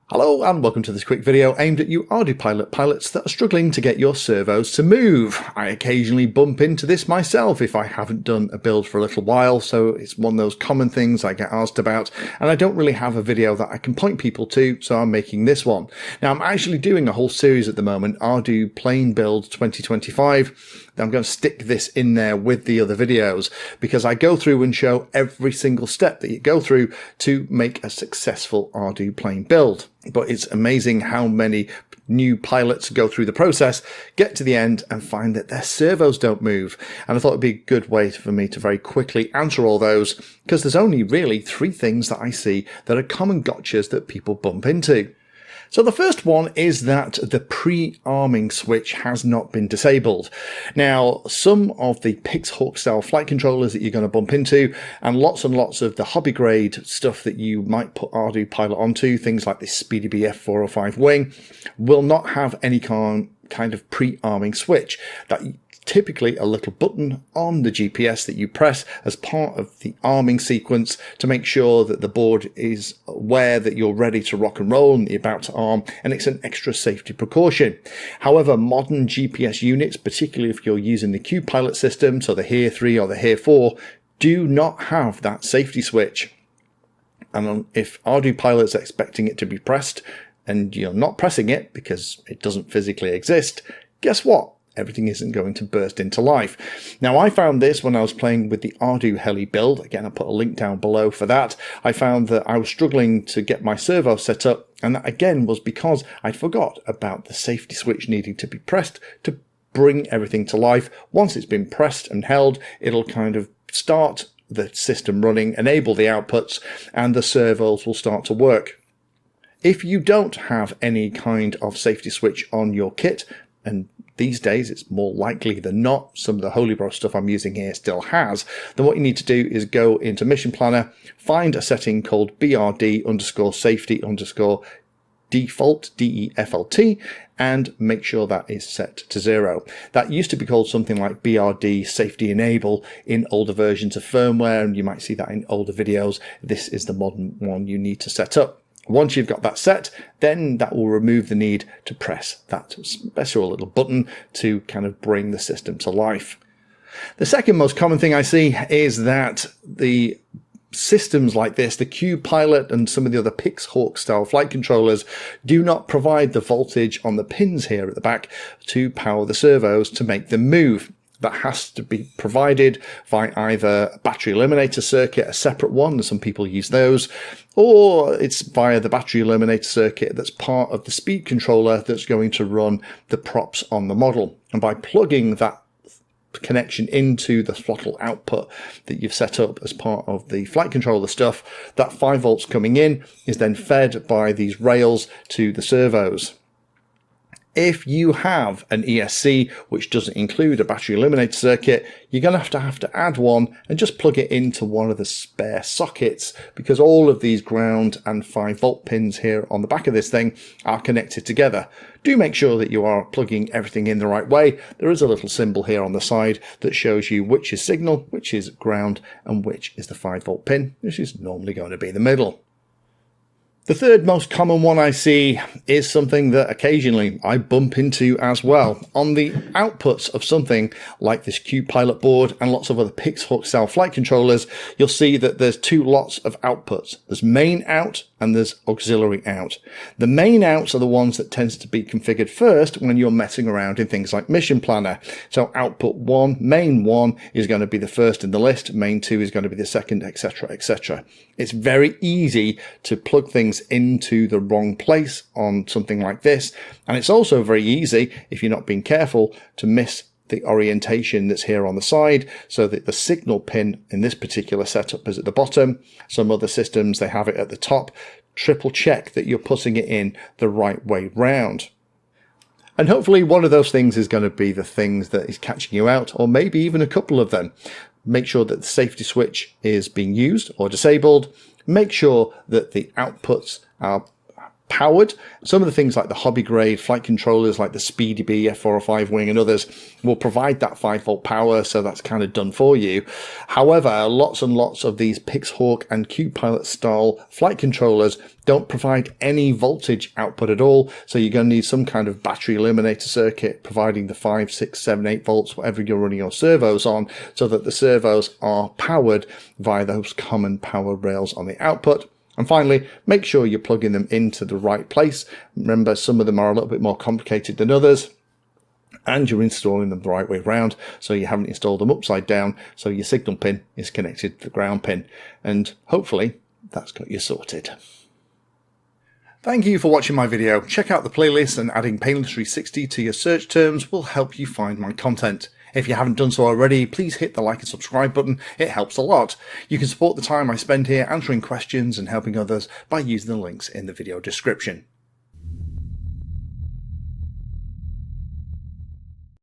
Hello and welcome to this quick video aimed at you Ardupilot pilots that are struggling to get your servos to move. I occasionally bump into this myself if I haven't done a build for a little while, so it's one of those common things I get asked about, and I don't really have a video that I can point people to, so I'm making this one. Now I'm actually doing a whole series at the moment, Ardu Plane Build 2025. I'm going to stick this in there with the other videos because I go through and show every single step that you go through to make a successful Ardu plane build. But it's amazing how many new pilots go through the process, get to the end and find that their servos don't move. And I thought it'd be a good way for me to very quickly answer all those, because there's only really 3 things that I see that are common gotchas that people bump into. So the first one is that the pre-arming switch has not been disabled. Now, some of the Pixhawk style flight controllers that you're going to bump into, and lots of the hobby grade stuff that you might put Ardupilot onto, things like this SpeedyBF 405 wing, will not have any kind of pre-arming switch. That typically a little button on the GPS that you press as part of the arming sequence to make sure that the board is aware that you're ready to rock and roll and you're about to arm, and it's an extra safety precaution. However, modern GPS units, particularly if you're using the Q-Pilot system, so the Adhere 3 or the Adhere 4, do not have that safety switch. And if Ardupilot's expecting it to be pressed and you're not pressing it because it doesn't physically exist, guess what? Everything isn't going to burst into life. Now, I found this when I was playing with the Ardu Heli build. Again, I'll put a link down below for that. I found that I was struggling to get my servo set up, and that again was because I forgot about the safety switch needing to be pressed to bring everything to life. Once it's been pressed and held, it'll kind of start the system running, enable the outputs, and the servos will start to work. If you don't have any kind of safety switch on your kit, and these days it's more likely than not some of the Holy Bro stuff I'm using here still has, then what you need to do is go into Mission Planner, find a setting called BRD_safety_default, DEFLT, and make sure that is set to 0. That used to be called something like BRD Safety Enable in older versions of firmware, and you might see that in older videos. This is the modern one you need to set up. Once you've got that set, then that will remove the need to press that special little button to kind of bring the system to life. The second most common thing I see is that the systems like this, the Q-Pilot and some of the other Pixhawk style flight controllers, do not provide the voltage on the pins here at the back to power the servos to make them move. That has to be provided via either a battery eliminator circuit, a separate one, some people use those, or it's via the battery eliminator circuit that's part of the speed controller that's going to run the props on the model. And by plugging that connection into the throttle output that you've set up as part of the flight controller stuff, that 5 volts coming in is then fed by these rails to the servos. If you have an ESC which doesn't include a battery eliminator circuit, you're going to have to add one and just plug it into one of the spare sockets, because all of these ground and 5 volt pins here on the back of this thing are connected together. Do make sure that you are plugging everything in the right way. There is a little symbol here on the side that shows you which is signal, which is ground, and which is the 5 volt pin, which is normally going to be the middle. The third most common one I see is something that occasionally I bump into as well. On the outputs of something like this Q-Pilot board and lots of other Pixhawk style flight controllers, you'll see that there's 2 lots of outputs. There's main out and there's auxiliary out. The main outs are the ones that tends to be configured first when you're messing around in things like Mission Planner. So output 1, main 1 is going to be the first in the list, main 2 is going to be the second, etc., etc. It's very easy to plug things into the wrong place on something like this, and it's also very easy, if you're not being careful, to miss the orientation that's here on the side, so that the signal pin in this particular setup is at the bottom. Some other systems, they have it at the top. Triple check that you're putting it in the right way round. And hopefully one of those things is going to be the things that is catching you out, or maybe even a couple of them. Make sure that the safety switch is being used or disabled. Make sure that the outputs are powered. Some of the things like the hobby grade flight controllers like the SpeedyBee, F405 Wing and others will provide that 5-volt power, so that's kind of done for you. However, lots and lots of these Pixhawk and QPilot style flight controllers don't provide any voltage output at all, so you're going to need some kind of battery eliminator circuit providing the 5, 6, 7, 8 volts, whatever you're running your servos on, so that the servos are powered via those common power rails on the output. And finally, make sure you're plugging them into the right place. Remember, some of them are a little bit more complicated than others, and you're installing them the right way around, so you haven't installed them upside down, so your signal pin is connected to the ground pin. And hopefully that's got you sorted. Thank you for watching my video. Check out the playlist, and adding Painless 360 to your search terms will help you find my content. If you haven't done so already, please hit the like and subscribe button. It helps a lot. You can support the time I spend here answering questions and helping others by using the links in the video description.